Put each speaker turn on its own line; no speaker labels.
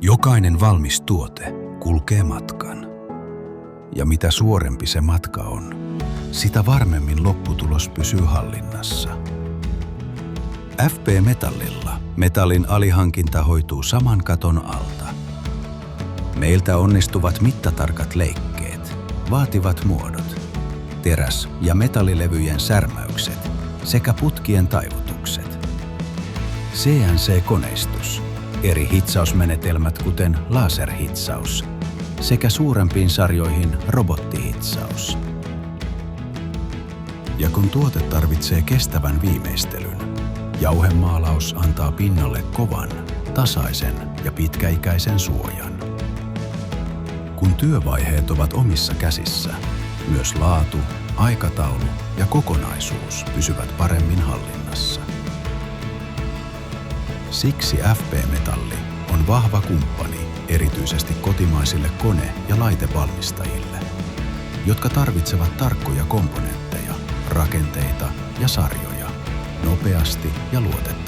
Jokainen valmis tuote kulkee matkan. Ja mitä suorempi se matka on, sitä varmemmin lopputulos pysyy hallinnassa. FP Metallilla metallin alihankinta hoituu saman katon alta. Meiltä onnistuvat mittatarkat leikkeet, vaativat muodot, teräs- ja metallilevyjen särmäykset sekä putkien taivutukset. CNC-koneistus, eri hitsausmenetelmät kuten laserhitsaus sekä suurempiin sarjoihin robottihitsaus. Ja kun tuote tarvitsee kestävän viimeistelyn, jauhemaalaus antaa pinnalle kovan, tasaisen ja pitkäikäisen suojan. Kun työvaiheet ovat omissa käsissä, myös laatu, aikataulu ja kokonaisuus pysyvät paremmin hallinnassa. Siksi FP Metalli on vahva kumppani erityisesti kotimaisille kone- ja laitevalmistajille, jotka tarvitsevat tarkkoja komponentteja, rakenteita ja sarjoja nopeasti ja luotettavasti.